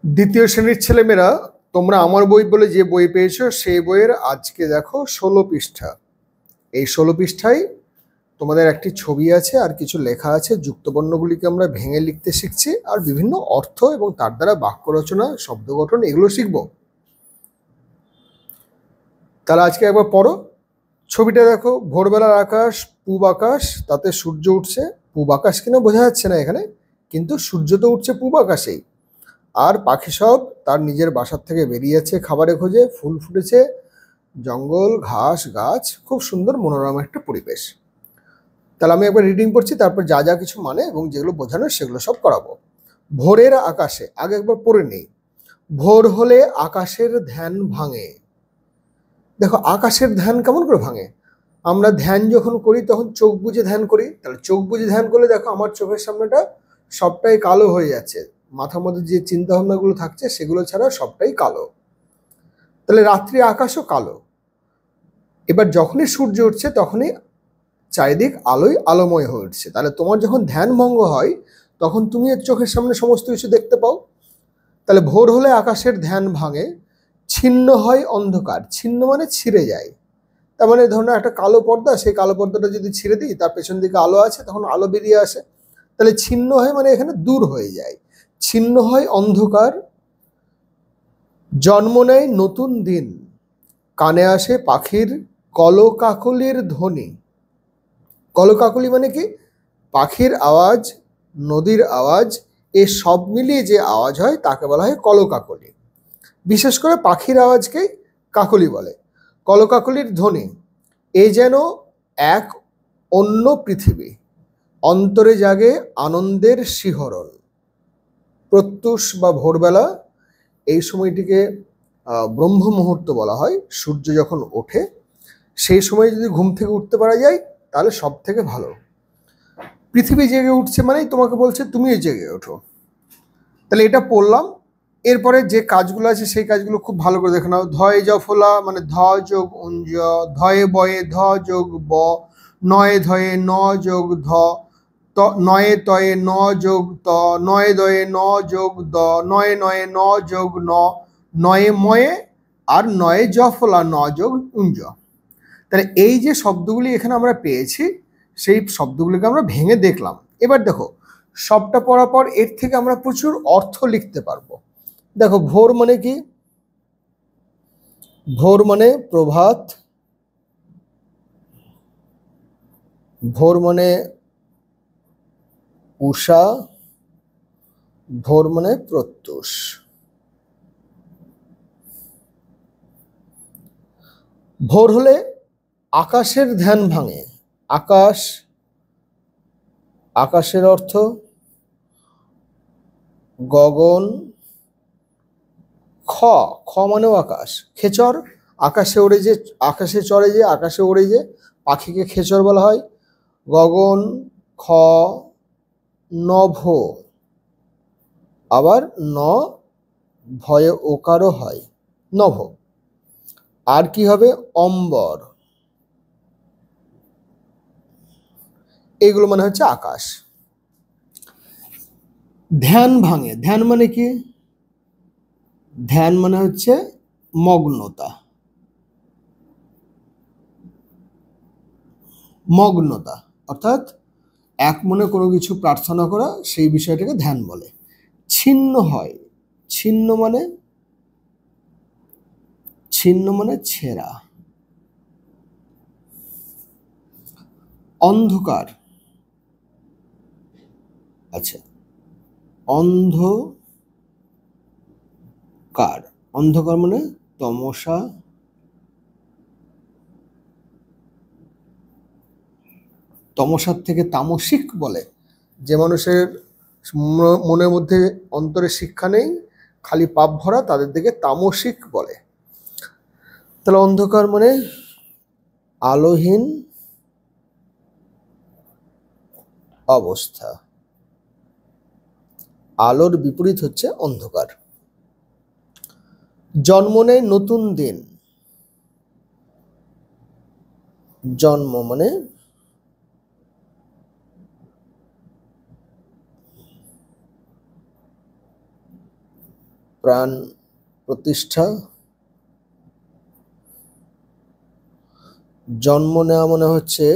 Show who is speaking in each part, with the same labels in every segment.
Speaker 1: দ্বিতীয় শ্রেণীর ছেলেমেয়েরা, তোমরা আমার বই বলে যে বই পেয়েছো সেই বইয়ের আজকে দেখো 16 পৃষ্ঠা। এই 16 পৃষ্ঠায় তোমাদের একটি ছবি আছে আর কিছু লেখা আছে। যুক্তবর্ণগুলিকে আমরা ভেঙে লিখতে শিখছি আর বিভিন্ন অর্থ এবং তার দ্বারা বাক্য রচনা, শব্দ গঠন এগুলো শিখব। তাহলে আজকে একবার পড়ো। ছবিটা দেখো, ভোরবেলার আকাশ, পূব আকাশ, তাতে সূর্য উঠছে। পূব আকাশ কিনা বোঝা যাচ্ছে না এখানে, কিন্তু সূর্য তো উঠছে পূব আকাশেই। আর পাখি সব তার নিজের বাসার থেকে বেরিয়েছে খাবারের খোঁজে। ফুল ফুটেছে, জঙ্গল, ঘাস, গাছ, খুব সুন্দর মনোরম একটা পরিবেশ। তাহলে আমি একবার রিডিং পড়ছি, তারপর যা যা কিছু মানে এবং যেগুলো বোঝানো সেগুলো সব করাবো। ভোরের আকাশে, আগে একবার পড়ে নেই। ভোর হলে আকাশের ধ্যান ভাঙে। দেখো, আকাশের ধ্যান কেমন করে ভাঙে? আমরা ধ্যান যখন করি তখন চোখ বুজে ধ্যান করি। তাহলে চোখ বুজে ধ্যান করলে দেখো আমার চোখের সামনেটা সবটাই কালো হয়ে যাচ্ছে। মাথার মধ্যে যে চিন্তা ভাবনাগুলো থাকছে সেগুলো ছাড়া সবটাই কালো। তাহলে রাত্রি আকাশও কালো। এবার যখনই সূর্য উঠছে তখনই চারিদিক আলোয় আলোময় হয়ে উঠছে। তাহলে তোমার যখন ধ্যান ভঙ্গ হয় তখন তুমি চোখের সামনে সমস্ত কিছু দেখতে পাও। তাহলে ভোর হলে আকাশের ধ্যান ভাঙে, ছিন্ন হয় অন্ধকার। ছিন্ন মানে ছিঁড়ে যায়। তার মানে ধরুন একটা কালো পর্দা, সেই কালো পর্দাটা যদি ছিঁড়ে দিই, তার পেছন দিকে আলো আছে, তখন আলো বেরিয়ে আসে। তাহলে ছিন্ন হয় মানে এখানে দূর হয়ে যায়। ছিন্ন হয় অন্ধকার, জন্ম নেয় নতুন দিন। কানে আসে পাখির কলকাকলির ধ্বনি। কলকাকলি মানে কি? পাখির আওয়াজ, নদীর আওয়াজ, এ সব মিলিয়ে যে আওয়াজ হয় তাকে বলা হয় কলকাকলি। বিশেষ করে পাখির আওয়াজকেই কাকলি বলে। কলকাকলির ধ্বনি, এ যেন এক অন্য পৃথিবী। অন্তরে জাগে আনন্দের শিহরণ। প্রত্যুষ বা ভোরবেলা, এই সময়টিকে ব্রহ্ম মুহূর্ত বলা হয়। সূর্য যখন ওঠে সেই সময় যদি ঘুম থেকে উঠতে পারা যায় তাহলে সব থেকে ভালো। পৃথিবী জেগে উঠছে মানেই তোমাকে বলছে তুমিও জেগে ওঠো। তাহলে এটা পড়লাম। এরপরে যে কাজগুলো আছে সেই কাজগুলো খুব ভালো করে দেখে নাও। ধয়ে জফলা মানে ধ যোগ উঞ্জ, ধয়ে বয়ে ধ যোগ ব, নয়ে ধয়ে ন যোগ ধ, নয়ে তয়ে ন যোগ ত, নয়ে দয়ে ন যোগ দ, নয়ে নয়ে ন যোগ ন, নয়ে ময়ে আর নয়ে জফলা ন যোগ উঞ্জ। তাহলে এই যে শব্দগুলি এখানে আমরা পেয়েছি সেই শব্দগুলিকে আমরা ভেঙে দেখলাম। এবার দেখো, সবটা পড়ার পর এর থেকে আমরা প্রচুর অর্থ লিখতে পারবো। দেখো, ভোর মানে কি? ভোর মানে প্রভাত, ভোর মানে উষা, ভোর মানে প্রত্যুষ। ভোর হলে আকাশের ধ্যান ভাঙে। আকাশ, আকাশের অর্থ গগন। খ, খ মানেও আকাশ। খেচর, আকাশে ওড়ে যে, আকাশে চড়ে যে, আকাশে ওড়ে যে পাখিকে খেচর বলা হয়। গগন, খ, নভ, আবার ন ভয়ে ওকারও হয়, নভ। আর কি হবে? অম্বর। এগুলো মানে হচ্ছে আকাশ। ধ্যান ভাঙে, ধ্যান মানে কি? ধ্যান মানে হচ্ছে মগ্নতা। মগ্নতা অর্থাৎ এক মনে কোনো কিছু প্রার্থনা করা, সেই বিষয়টাকে ধ্যান বলে। ছিন্ন হয়, ছিন্ন মানে, ছিন্ন মানে ছেঁড়া। অন্ধকার, আচ্ছা, অন্ধকার, অন্ধকার মানে তমসা। তমসার থেকে তামসিক বলে। যে মানুষের মনের মধ্যে অন্তরে শিক্ষা নেই, খালি পাপ ভরা, তাদের দিকে তামসিক বলে। তাহলে অন্ধকার মানে আলোহীন অবস্থা। আলোর বিপরীত হচ্ছে অন্ধকার। জন্ম নেয় নতুন দিন। জন্ম মানে প্রাণ প্রতিষ্ঠা, জন্ম নেওয়া মনে হচ্ছে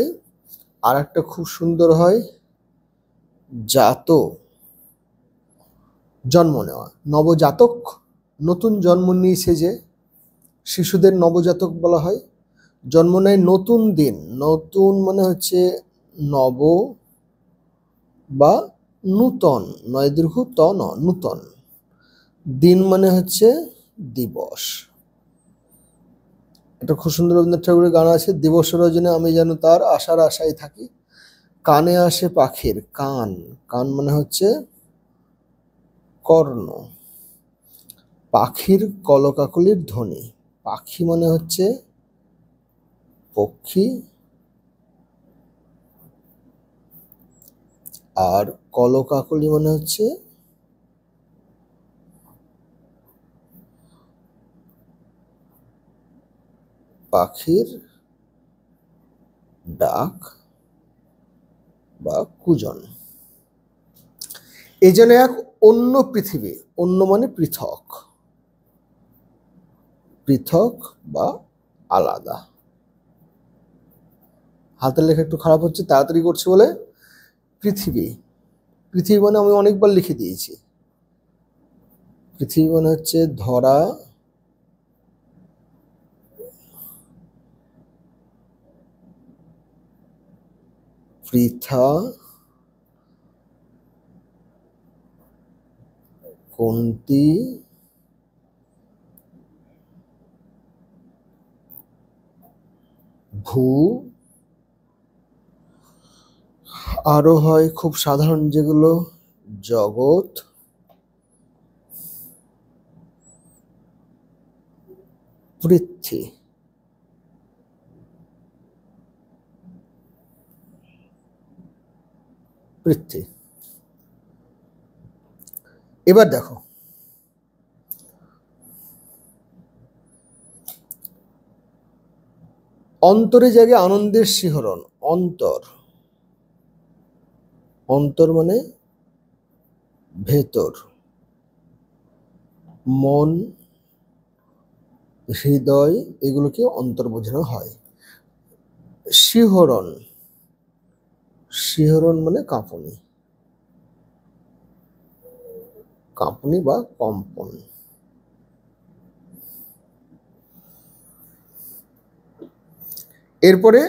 Speaker 1: আর একটা খুব সুন্দর হয়, জাত, জন্ম নেওয়া, নবজাতক, নতুন জন্ম নিয়েছে যে শিশুদের নবজাতক বলা হয়। জন্ম নেয় নতুন দিন, নতুন মানে হচ্ছে নব বা নূতন, নয় দীর্ঘ ত ন, নূতন। দিন মানে হচ্ছে দিবস। এটা খুব সুন্দর রবীন্দ্রনাথ ঠাকুরের গান আছে, দিবস রজনী আমি যেন তার আশার আশায় থাকি। কানে আসে পাখির, কান, কান মানে হচ্ছে কর্ণ। পাখির কলকাকলির ধ্বনি, পাখি মানে হচ্ছে পক্ষী, আর কলকাকলি মানে হচ্ছে পাখির ডাক বা কুজন। এই জন্য এক অন্য পৃথিবী, অন্য মানে পৃথক, পৃথক বা আলাদা। হাতের লেখা একটু খারাপ হচ্ছে, তাড়াতাড়ি করছে বলে। পৃথিবী, পৃথিবী মানে আমি অনেকবার লিখে দিয়েছি। পৃথিবী মানে হচ্ছে ধরা, পৃথা, কন্তি, ভূ, আরো হয় খুব সাধারণ যেগুলো, জগৎ, পৃথ্বী। পৃথ্বী। এবার দেখো, অন্তরে জাগে আনন্দের শিহরণ, অন্তর, অন্তর মানে ভেতর, মন, হৃদয়, এগুলোকে অন্তর বোঝানো হয়। শিহরণ, শিহরণ মানে কাঁপুনি, কাঁপুনি বা কম্পন। এরপরে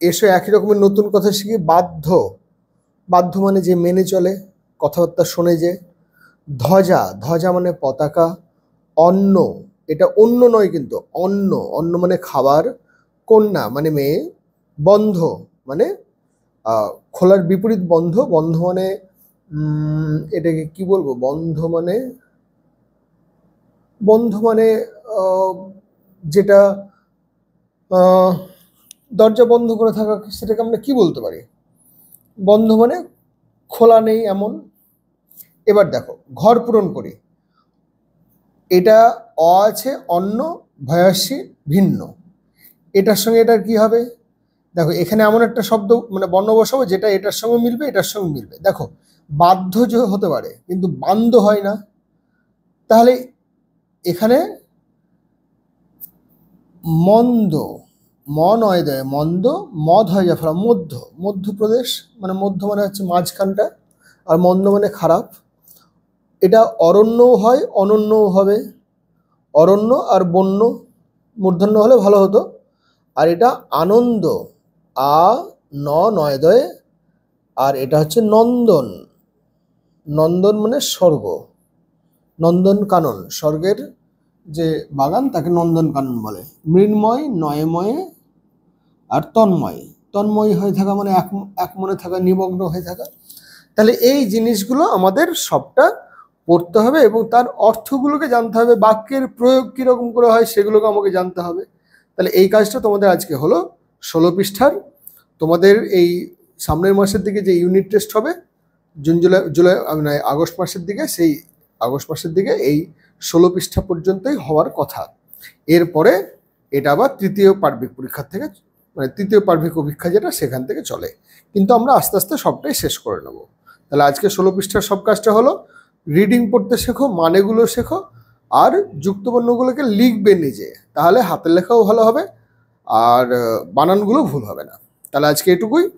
Speaker 1: এসো একই রকমের নতুন কথা শিখি, বাধ্য, বাধ্য মানে যে মেনে চলে, কথাবার্তা শোনে যে। ধ্বজা, ধ্বজা মানে পতাকা। অন্ন, এটা অন্য নয় কিন্তু, অন্ন, অন্ন মানে খাবার। কন্যা মানে মেয়ে। বন্ধ মানে খোলার বিপরীত বন্ধ, বন্ধ মানে এটাকে কি বলবো, বন্ধ মানে, বন্ধ মানে যেটা দরজা বন্ধ করে থাকা, সেটাকে আমরা কি বলতে পারি? বন্ধ মানে খোলা নেই এমন। এবার দেখো, ঘর পূরণ করি, এটা অ আছে, অন্য, ভয়াসী, ভিন্ন, এটার সঙ্গে এটার কি হবে? দেখো এখানে এমন একটা শব্দ মানে বর্ণ বসাবো যেটা এটার সঙ্গে মিলবে, এটার সঙ্গে মিলবে। দেখো বাধ্য যে হতে পারে কিন্তু বান্ধ হয় না, তাহলে এখানে মন্দ, ম নয় দেয় মন্দ, মদ হয় যা ফেলা, মধ্য, মধ্যপ্রদেশ মানে মধ্য মানে হচ্ছে মাঝখানটা, আর মন্দ মানে খারাপ। এটা অরণ্যও হয়, অনন্যও হবে, অরণ্য আর বন্য, মূর্ধন্য হলে ভালো হতো। আর এটা আনন্দ, আ ন নয় দয়ে, আর এটা হচ্ছে নন্দন, নন্দন মানে স্বর্গ, নন্দন কানন, স্বর্গের যে বাগান তাকে নন্দন কানন বলে। মৃন্ময়, নয়ময়ে, আর তন্ময়, তন্ময় হয়ে থাকা মানে এক মনে থাকা, নিমগ্ন হয়ে থাকা। তাহলে এই জিনিসগুলো আমাদের সবটা পড়তে হবে এবং তার অর্থগুলোকে জানতে হবে, বাক্যের প্রয়োগ কীরকম করে হয় সেগুলোকে আমাকে জানতে হবে। তাহলে এই কাজটা তোমাদের আজকে হলো 16 পৃষ্ঠার। তোমাদের এই সামনের মাসের দিকে যে ইউনিট টেস্ট হবে জুন জুলাই মানে আগস্ট মাসের দিকে, সেই আগস্ট মাসের দিকে এই 16 পৃষ্ঠা পর্যন্তই হওয়ার কথা। এরপরে এটা আবার তৃতীয় পার্বিক পরীক্ষার থেকে মানে তৃতীয় পার্বিক পরীক্ষা যেটা সেখান থেকে চলে, কিন্তু আমরা আস্তে আস্তে সবটাই শেষ করে নেব। তাহলে আজকে 16 পৃষ্ঠার সব কাজটা হলো রিডিং পড়তে শেখো, মানেগুলো শেখো, আর যুক্তবর্ণগুলোকে লিখবে নিজে, তাহলে হাতের লেখাও ভালো হবে আর বানানগুলো ভুল হবে না। তাহলে আজকে এটুকুই।